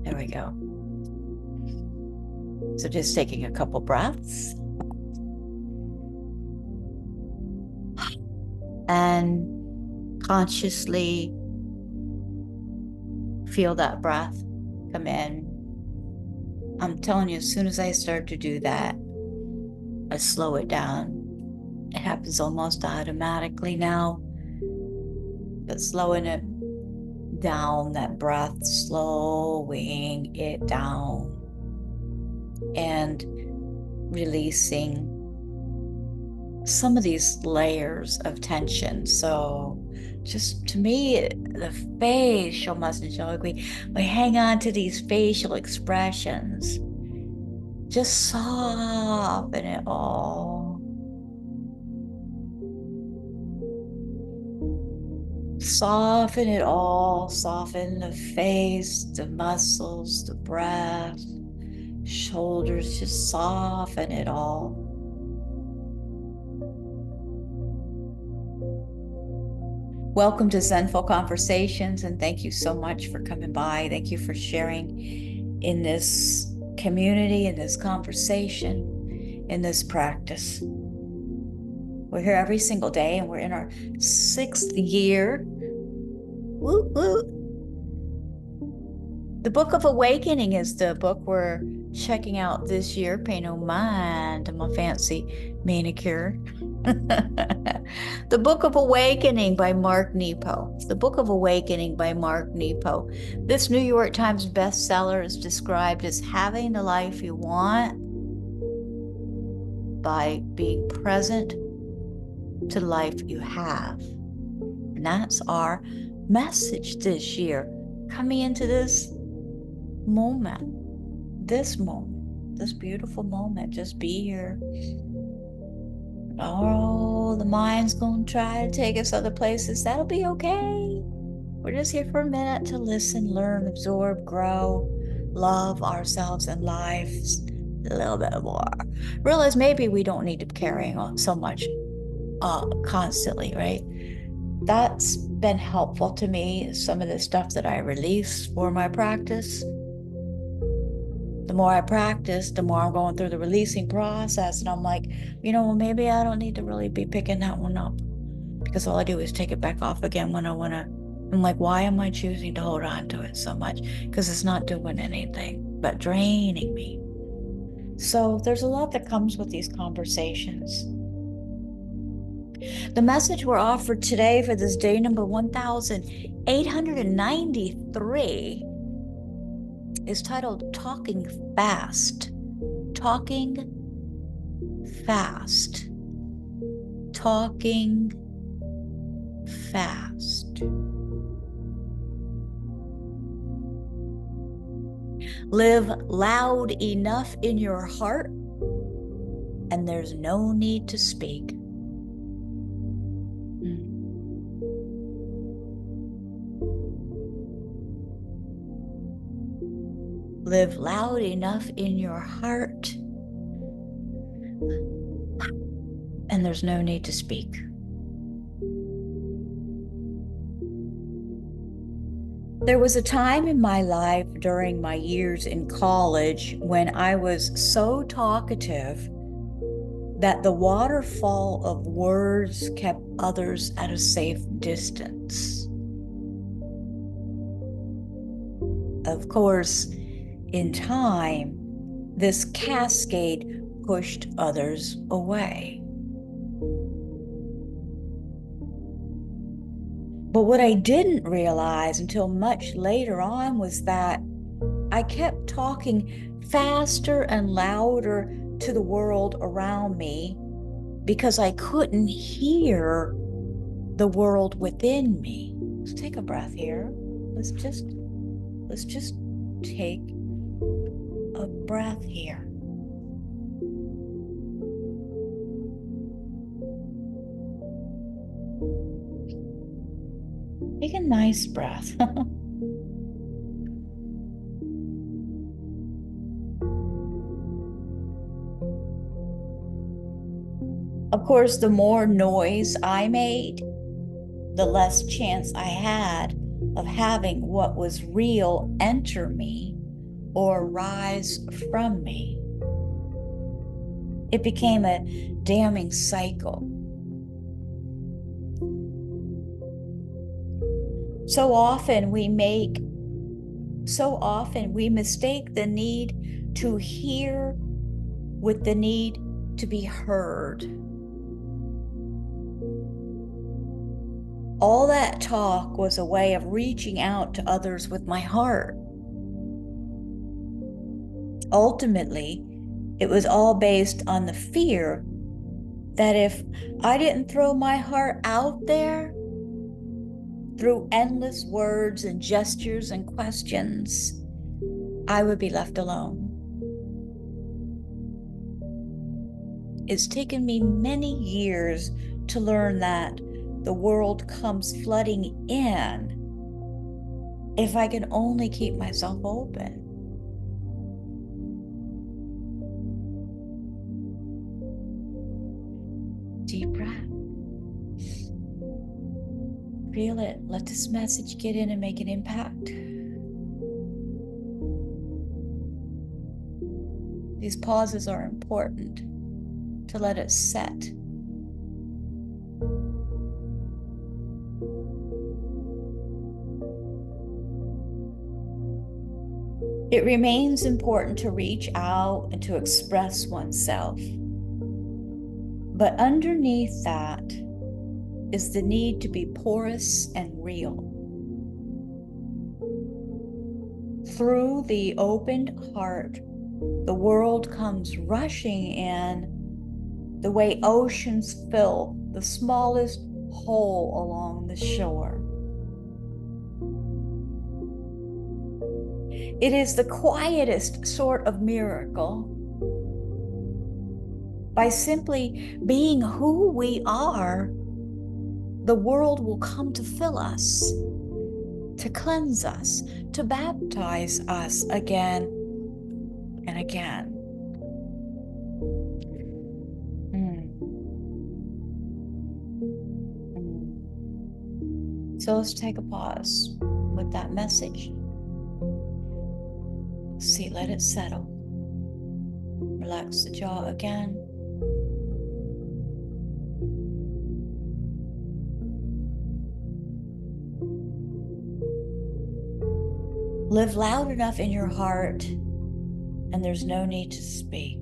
There we go. So just taking a couple breaths. And consciously feel that breath come in. I'm telling you, as soon as I start to do that, I slow it down. It happens almost automatically now. But slowing it down, that breath, slowing it down and releasing some of these layers of tension. So just to me, the facial muscles, we hang on to these facial expressions. Just soften it all. Soften it all. Soften the face, the muscles, the breath, shoulders. Just soften it all. Welcome to Zenful Conversations, and thank you so much for coming by. Thank you for sharing in this community, in this conversation, in this practice. We're here every single day, and we're in our 6th year. Woo woo. The Book of Awakening is the book we're checking out this year. Pay no mind to my fancy manicure. The Book of Awakening by Mark Nepo. The Book of Awakening by Mark Nepo. This New York Times bestseller is described as having the life you want by being present to the life you have. And that's our message this year, coming into this moment, this beautiful moment. Just be here. Oh, the mind's gonna try to take us other places. That'll be okay. We're just here for a minute to listen, learn, absorb, grow, love ourselves and lives a little bit more. Realize maybe we don't need to carry on so much constantly, right? That's been helpful to me. Some of the stuff that I release for my practice. The more I practice, the more I'm going through the releasing process. And I'm like, maybe I don't need to really be picking that one up, because all I do is take it back off again when I want to. I'm like, why am I choosing to hold on to it so much? Because it's not doing anything but draining me. So there's a lot that comes with these conversations. The message we're offered today for this day number 1893 is titled Talking Fast. Talking fast. Talking fast. Live loud enough in your heart, and there's no need to speak. Live loud enough in your heart, and there's no need to speak. There was a time in my life during my years in college when I was so talkative that the waterfall of words kept others at a safe distance. Of course, in time, this cascade pushed others away. But what I didn't realize until much later on was that I kept talking faster and louder to the world around me because I couldn't hear the world within me. Let's take a breath here. Let's just take a breath here. Take a nice breath. Of course, the more noise I made, the less chance I had of having what was real enter me or rise from me. It became a damning cycle. So often we mistake the need to hear with the need to be heard. All that talk was a way of reaching out to others with my heart. Ultimately, it was all based on the fear that if I didn't throw my heart out there through endless words and gestures and questions, I would be left alone. It's taken me many years to learn that the world comes flooding in if I can only keep myself open. Deep breath. Feel it. Let this message get in and make an impact. These pauses are important to let it set. It remains important to reach out and to express oneself. But underneath that is the need to be porous and real. Through the opened heart, the world comes rushing in the way oceans fill the smallest hole along the shore. It is the quietest sort of miracle. By simply being who we are, the world will come to fill us, to cleanse us, to baptize us again and again. So let's take a pause with that message. See, let it settle. Relax the jaw again. Live loud enough in your heart, and there's no need to speak.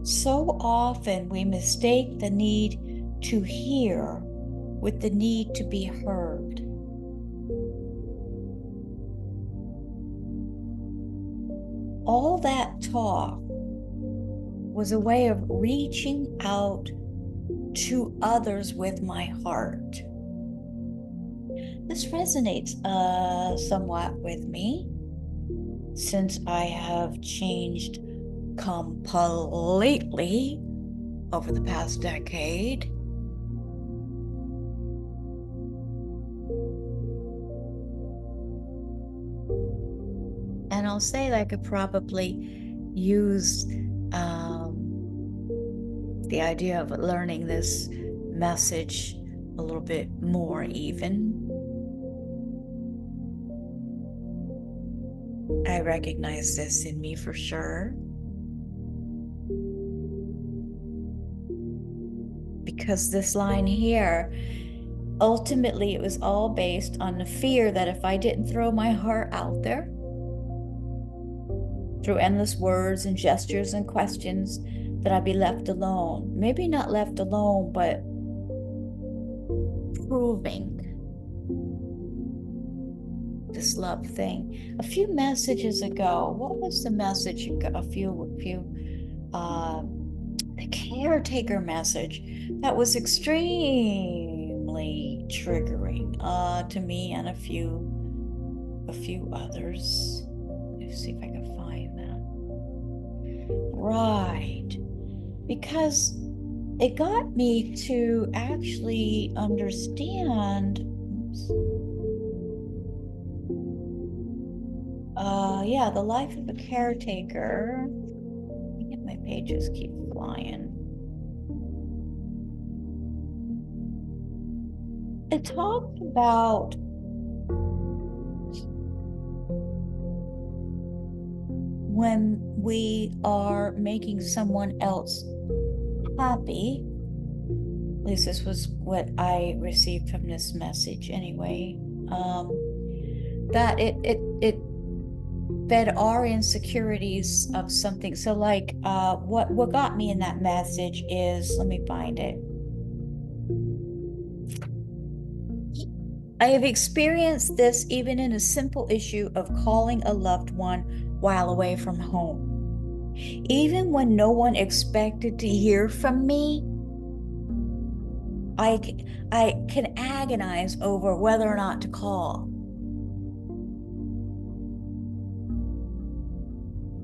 So often we mistake the need to hear with the need to be heard. All that talk was a way of reaching out to others with my heart. This resonates somewhat with me, since I have changed completely over the past decade. And I'll say that I could probably use the idea of learning this message a little bit more even. I recognize this in me for sure. Because this line here, ultimately it was all based on the fear that if I didn't throw my heart out there through endless words and gestures and questions, that I'd be left alone. Maybe not left alone, but proving this love thing. A few messages ago, what was the message? The caretaker message that was extremely triggering to me and a few others. Let me see if I can find that. Right. Because it got me to actually understand, the life of a caretaker. My pages keep flying. it talked about when we are making someone else happy. At least this was what I received from this message anyway. That it fed our insecurities of something. So like what got me in that message is, let me find it. I have experienced this even in a simple issue of calling a loved one while away from home. Even when no one expected to hear from me, I can agonize over whether or not to call.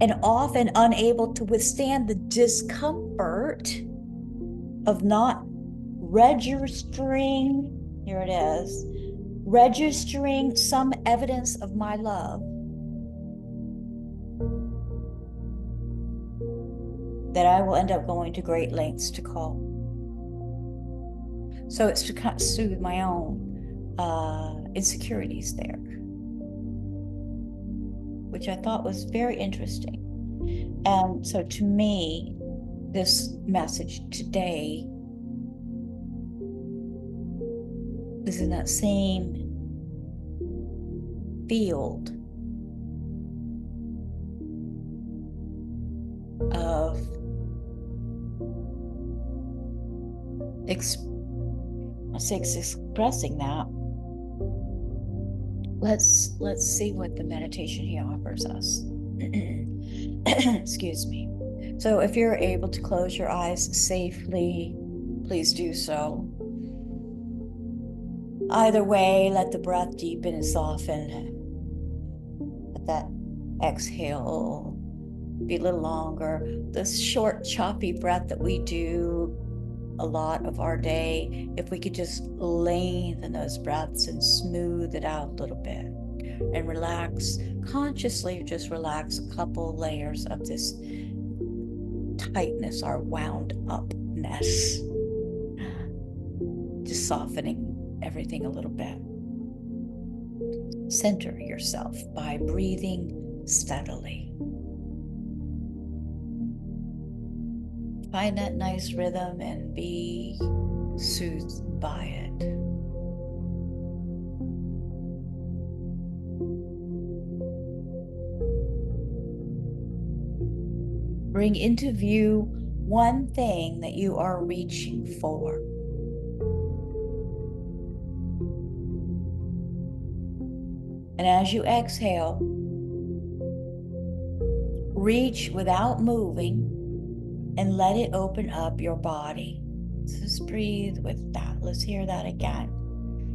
And often unable to withstand the discomfort of not registering, here it is, registering some evidence of my love that I will end up going to great lengths to call. So it's to kind of soothe my own insecurities there, which I thought was very interesting. And so to me, this message today is in that same field of expressing that. Let's see what the meditation he offers us. Excuse me. So if you're able to close your eyes safely, please do so. Either way, let the breath deepen and soften. Let that exhale be a little longer. This short, choppy breath that we do a lot of our day, if we could just lengthen those breaths and smooth it out a little bit and relax, consciously just relax a couple layers of this tightness, our wound upness, just softening everything a little bit. Center yourself by breathing steadily. Find that nice rhythm and be soothed by it. Bring into view one thing that you are reaching for. And as you exhale, reach without moving and let it open up your body. Just breathe with that. Let's hear that again.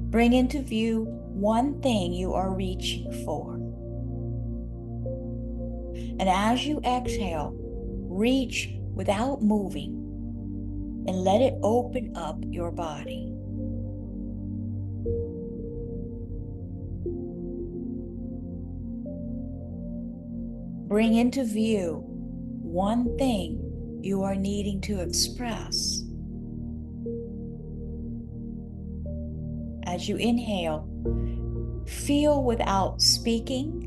Bring into view one thing you are reaching for. And as you exhale, reach without moving and let it open up your body. Bring into view one thing you are needing to express. As you inhale, feel without speaking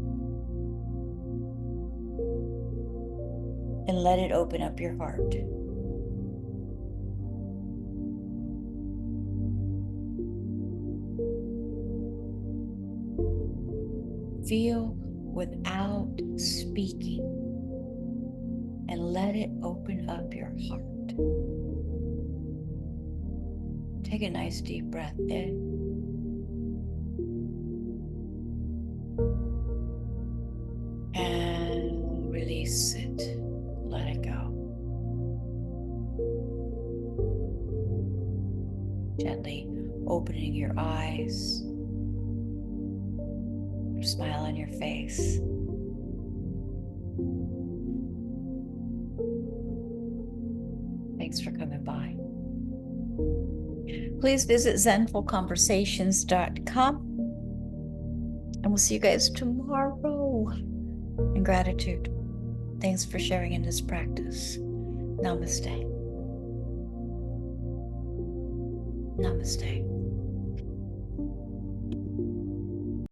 and let it open up your heart. Feel without speaking and let it open up your heart. Take a nice deep breath in. And release it. Let it go. Gently opening your eyes. Smile on your face. Thanks for coming by. Please visit zenfulconversations.com and we'll see you guys tomorrow. In gratitude. Thanks for sharing in this practice. Namaste. Namaste.